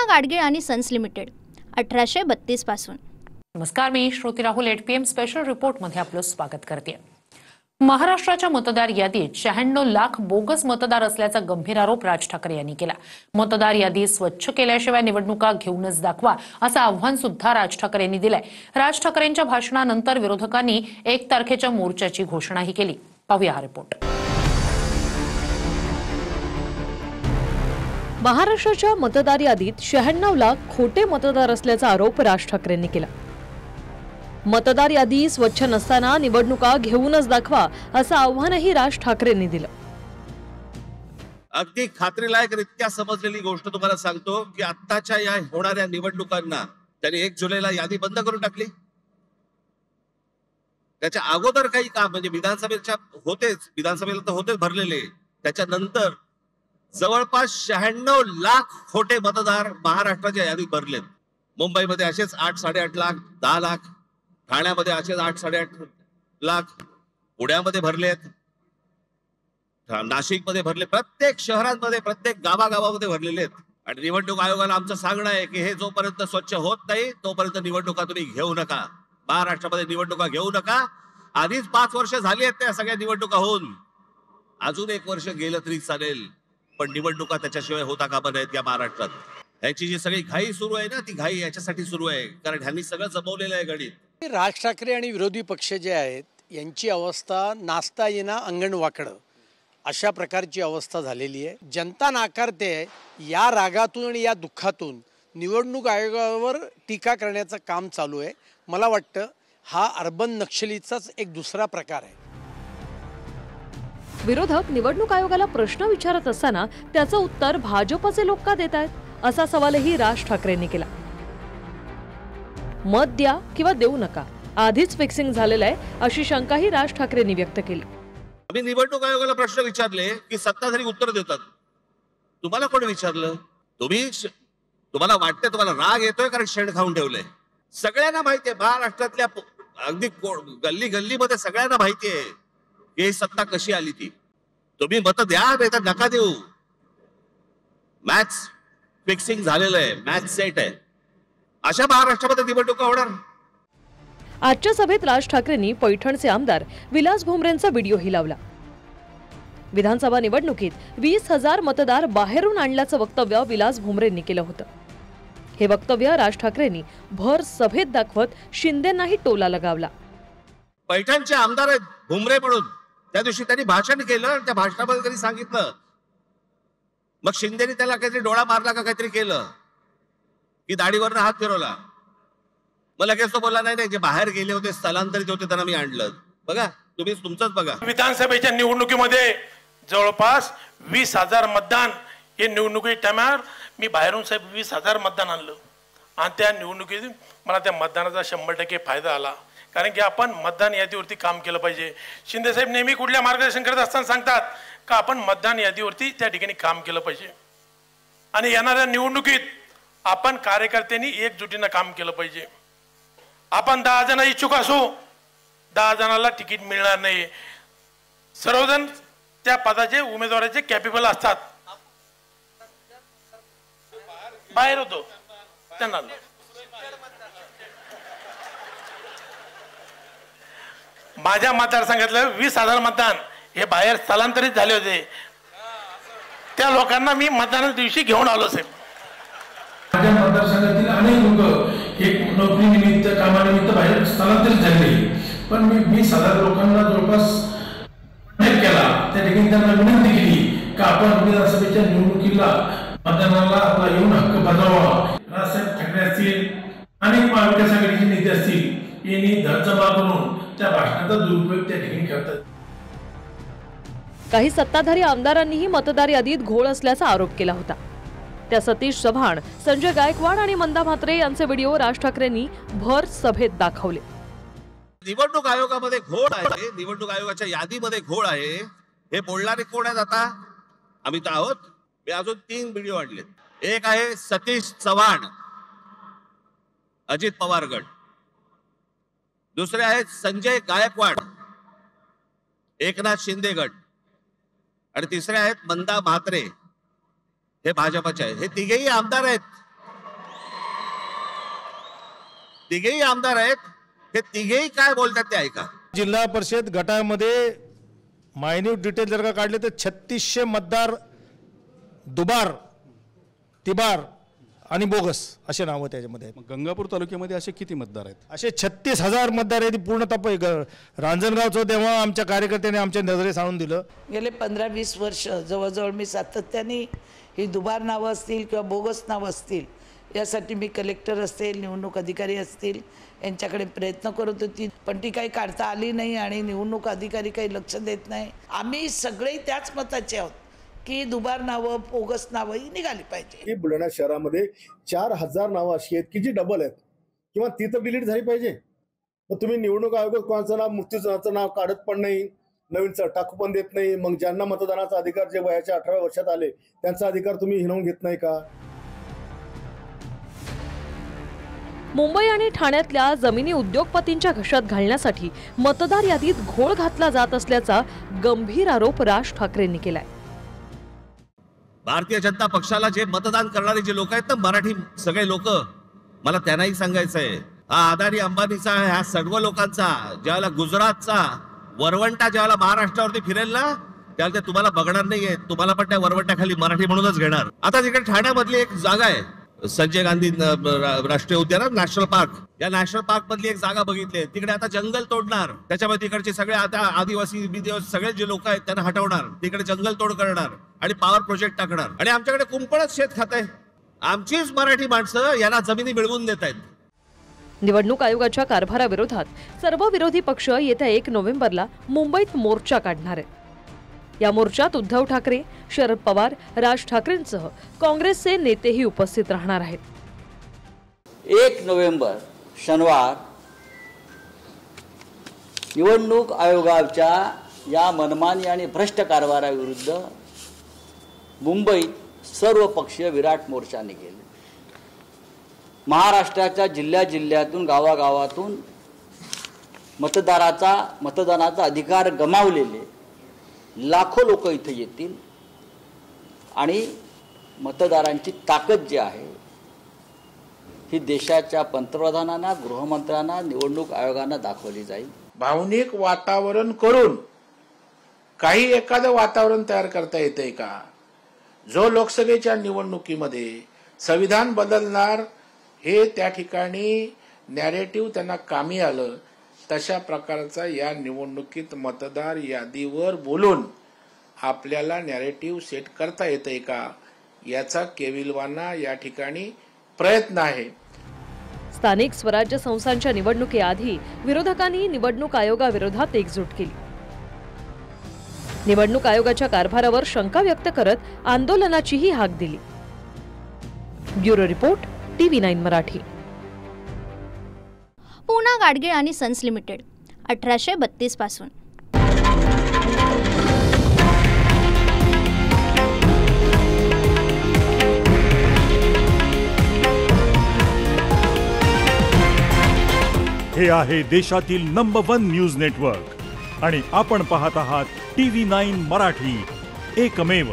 कृष्णा गाडगीळ आणि sons limited 1832 पासून। नमस्कार, मी Shruti Rahul 8 PM special report मध्ये आपलं स्वागत करते। महाराष्ट्राच्या मतदार यादीत 96 लाख बोगस मतदार असल्याचा गंभीर आरोप राज ठाकरे यांनी केला। मतदार यादी स्वच्छ केल्याशिवाय निवडणुका घेऊनच दाखवा असं आव्हान सुद्धा राज ठाकरे यांनी दिलंय। राज ठाकरेंच्या भाषणानंतर विरोधकांनी 1 तारखेच्या मोर्चाची घोषणाही केली। पाहूया हा रिपोर्ट। महाराष्ट्राच्या मतदार यादीत 96 लाख खोटे मतदार असल्याचा आरोप राज ठाकरेंनी केला। मतदार यादी स्वच्छ नसताना निवडणुका घेऊनच दाखवा असं आव्हानही राज ठाकरेंनी दिलं। अगदी खात्रीलायकरित्या समजलेली गोष्ट तुम्हाला सांगतो की आत्ताच्या या होणाऱ्या निवडणुकांना त्यांनी 1 जुलैला यादी बंद करून टाकली। त्याच्या अगोदर काही काम म्हणजे विधानसभेला तर होतेच भरलेले, त्याच्यानंतर जवळपास 96 लाख खोटे मतदार महाराष्ट्राच्या यादीत भरलेत। मुंबईमध्ये असेच 8-8.5 लाख, 10 लाख, ठाण्यामध्ये असेच 8-8.5 लाख, पुण्यामध्ये भरलेत, नाशिकमध्ये भरले, प्रत्येक शहरांमध्ये प्रत्येक गावागावामध्ये भरलेले आहेत। आणि निवडणूक आयोगाला आमचं सांगणं आहे की हे जोपर्यंत स्वच्छ होत नाही तोपर्यंत निवडणुका तुम्ही घेऊ नका, महाराष्ट्रामध्ये निवडणुका घेऊ नका। आधीच 5 वर्ष झाली आहेत त्या सगळ्या निवडणुका होऊन, अजून 1 वर्ष गेलं तरी चालेल, पण निवडणुका त्याच्याशिवाय होता कामा नयेत या महाराष्ट्रात। ह्याची जी सगळी घाई सुरू आहे ना, ती घाई याच्यासाठी सुरू आहे कारण ह्यांनी सगळं जमवलेलं आहे गणित। राज ठाकरे आणि विरोधी पक्ष जे आहेत यांची अवस्था नाचता येणं अंगण वाकडं अशा प्रकारची अवस्था झालेली आहे। जनता नाकारते। या रागातून आणि या दुःखातून निवडणूक आयोगावर टीका करण्याचं काम चालू आहे। मला वाटतं हा अर्बन नक्षलीचाच एक दुसरा प्रकार आहे। विरोधक निवडणूक आयोगाला प्रश्न विचारत असताना त्याचं उत्तर भाजपचे लोक का देत आहेत असा सवालही राज ठाकरेंनी केला। मत द्या किंवा देऊ नका, आधीच फिक्सिंग झालेलं आहे अशी शंकाही राज ठाकरेंनी व्यक्त केली। आम्ही निवडणूक आयोगाला प्रश्न विचारले की सत्ताधारी उत्तर देतात, तुम्हाला कोणी विचारलं? तुम्हाला वाटतं तुम्हाला राग येतोय कारण शेण खाऊन ठेवलंय। सगळ्यांना माहितीये, महाराष्ट्रातल्या अगदी गल्ली गल्लीमध्ये सगळ्यांना माहितीये की ही सत्ता कशी आली ती। तुम्ही मत द्या नाही तर नका देऊ, मॅच फिक्सिंग झालेलं आहे, मॅच सेट आहे। अशा महाराष्ट्रामध्ये निवडणुका होणार। आजच्या सभेत राज ठाकरेंनी पैठणचे आमदार विलास भुमरेंचा व्हिडिओही लावला। विधानसभा निवडणुकीत 20,000 मतदार बाहेरून आणल्याचं वक्तव्य विलास भुमरेंनी केलं होतं। हे वक्तव्य राज ठाकरेंनी भर सभेत दाखवत शिंदेंनाही टोला लगावला। पैठणचे आमदार आहेत भुमरे म्हणून, त्या दिवशी त्यांनी भाषण केलं, त्या भाषणामध्ये त्यांनी सांगितलं, मग शिंदेनी त्याला काहीतरी डोळा मारला का काहीतरी केलं की दाढीवरनं हात फिरवला, मग लगेच तो बोलला नाही जे बाहेर गेले होते स्थलांतरित होते त्यांना मी आणलं। बघा तुम्ही तुमचंच बघा। विधानसभेच्या निवडणुकीमध्ये जवळपास 20,000 मतदान हे निवडणुकी टायमावर मी बाहेरून साहेब 20,000 मतदान आणलं आणि त्या निवडणुकीत मला त्या मतदानाचा 100% फायदा आला, कारण की आपण मतदान यादीवरती काम केलं पाहिजे। शिंदे साहेब नेहमी कुठल्या मार्गदर्शन करत असताना सांगतात का आपण मतदान यादीवरती त्या ठिकाणी काम केलं पाहिजे आणि येणाऱ्या निवडणुकीत आपण कार्यकर्त्यांनी एकजुटीनं काम केलं पाहिजे। आपण 10 जण इच्छुक असू, 10 जणांना तिकीट मिळणार नाही, सर्वजण त्या पदाचे उमेदवाराचे कॅपेबल असतात, बाहेर होतो त्यांना। माझ्या मतदारसंघातलं 20,000 मतदान हे बाहेर स्थलांतरित झाले होते, त्या लोकांना मी मतदानाच्या दिवशी घेऊन आलो साहेब। माझ्या मतदारसंघातील अनेक लोक हे नोकरीनिमित्त कामानिमित्त बाहेर स्थलांतरित झाले, पण मी 20,000 लोकांना जवळपास केला। त्या ठिकाणी त्यांना विनंती केली की आपण विधानसभेच्या निवडणुकीला मतदानाला आपला येऊन हक्क बजावावा। राजसाहेब ठाकरे असतील, अनेक महाविकास आघाडीचे नेते असतील, यांनी धरजमा करून त्या भाषणाचा दुरुपयोग त्या ठिकाणी करतात। काही सत्ताधारी आमदारांनीही मतदार यादीत घोळ असल्याचा आरोप केला होता। त्या सतीश चव्हाण, संजय गायकवाड आणि मंदा म्हात्रे यांचे व्हिडिओ राज ठाकरेंनी भर सभेत दाखवले। निवडणूक आयोगामध्ये घोळ आहे, निवडणूक आयोगाच्या यादीमध्ये घोळ आहे, हे बोलणारे कोण आहेत? आता आम्ही तर आहोत। मी अजून 3 व्हिडिओ आणले। एक आहे सतीश चव्हाण, अजित पवार गट, दुसरे आहेत संजय गायकवाड, एकनाथ शिंदे गट, आणि तिसरे आहेत मंदा म्हात्रे, हे भाजपचे आहेत। हे तिघेही आमदार आहेत तिघेही आमदार आहेत, हे तिघेही काय बोलतात ते ऐका. जिल्हा परिषद गटामध्ये मायन्यूट डिटेल जर का काढले तर 3600 मतदार दुबार, तिबार आणि बोगस असे नावं त्याच्यामध्ये आहेत. गंगापूर तालुक्यामध्ये असे किती मतदार आहेत? असे 36,000 मतदार आहेत. पूर्ण रांजणगावचं तेव्हा आमच्या कार्यकर्त्यांनी आमच्या नजरेस आणून दिलं. गेले 15-20 वर्ष जवळजवळ मी सातत्याने ही दुबार नावं असतील किंवा बोगस नावं असतील यासाठी मी कलेक्टर असतील, निवडणूक अधिकारी असतील यांच्याकडे प्रयत्न करत होती, पण ती काही काढता आली नाही आणि निवडणूक अधिकारी काही लक्ष देत नाही. आम्ही सगळे त्याच मताचे आहोत की दुबार नावं, बोगस नावं ही निघाली पाहिजे. की बुलढाणा शहरामध्ये 4000 नावं अशी आहेत की जी डबल आहेत किंवा ती तर डिलीट झाली पाहिजे. मग तुम्ही निवडणूक आयोगात कोणाचं नाव, मुक्तीचं नाव काढत पण नाही, नवीन टाकू पण देत नाही. मग ज्यांना मतदानाचा अधिकार जे वयाच्या 18व्या वर्षात आले त्यांचा अधिकार तुम्ही हिणवून घेत नाही का? मुंबई आणि ठाण्यातल्या जमिनी उद्योगपतींच्या घशात घालण्यासाठी मतदार यादीत घोळ घातला जात असल्याचा गंभीर आरोप राज ठाकरेंनी केलाय. भारतीय जनता पक्षाला जे मतदान करणारे जे लोक आहेत ना, मराठी सगळे लोक, मला त्यांनाही सांगायचं आहे, हा अदानी अंबानीचा, ह्या सर्व लोकांचा ज्यावेळेला गुजरातचा वरवंटा ज्यावेळेला महाराष्ट्रावरती फिरेल ना, त्यावेळेला ते तुम्हाला बघणार नाहीये, तुम्हाला पण त्या वरवंट्याखाली मराठी म्हणूनच घेणार. आता तिकडे ठाण्यामधली एक जागा आहे, संजय गांधी राष्ट्रीय उद्यान, नॅशनल पार्क, या नॅशनल पार्क मधली एक जागा बघितली. तिकडे आता जंगल तोडणार, त्याच्यामध्ये तिकडचे सगळे आता आदिवासी सगळे जे लोक आहेत त्यांना हटवणार, तिकडे जंगल तोड करणार आणि पॉवर प्रोजेक्ट टाकणार. आणि आमच्याकडे कुंपणच शेत खात आहे. आमचीच मराठी माणसं यांना जमिनी मिळवून देत आहेत. निवडणूक आयोगाच्या कारभाराविरोधात सर्व विरोधी पक्ष येत्या 1 नोव्हेंबरला मुंबईत मोर्चा काढणार आहेत. या मोर्चात उद्धव ठाकरे, शरद पवार, राज ठाकरेंसह काँग्रेसचे नेतेही उपस्थित राहणार आहेत. 1 नोव्हेंबर शनिवार निवडणूक आयोगाच्या या मनमानी आणि भ्रष्ट कारभाराविरुद्ध मुंबईत सर्व पक्षीय विराट मोर्चा निघेल. महाराष्ट्राच्या जिल्ह्यातून, गावागावातून मतदानाचा अधिकार गमावलेले लाखो लोक इथे येतील आणि मतदारांची ताकद जी आहे ही देशाच्या पंतप्रधानांना, गृहमंत्र्यांना, निवडणूक आयोगांना दाखवली जाईल. भावनिक वातावरण करून काही एखादं वातावरण तयार करता येतंय का? जो लोकसभेच्या निवडणुकीमध्ये संविधान बदलणार हे त्या ठिकाणी नॅरेटिव्ह त्यांना कामी आलं, तशा प्रकारचा या निवडणुकीत मतदार यादीवर बोलून आपल्याला नॅरेटिव्ह सेट करता येतंय का, याचा केविलवाना या ठिकाणी प्रयत्न आहे. स्थानिक स्वराज्य संस्थांच्या निवडणुकीआधी विरोधकांनी निवडणूक आयोगाविरोधात एकजूट केली. निवडणूक आयोगाच्या कारभारावर शंका व्यक्त करत आंदोलनाचीही हाक दिली. Bureau report, TV9 Marathi. Poona Gadgil आणि सन्स लिमिटेड 1832 पासून. हे आहे देशातील नंबर 1 न्यूज नेटवर्क आणि आपण पाहत आहात TV9 मराठी, एकमेव.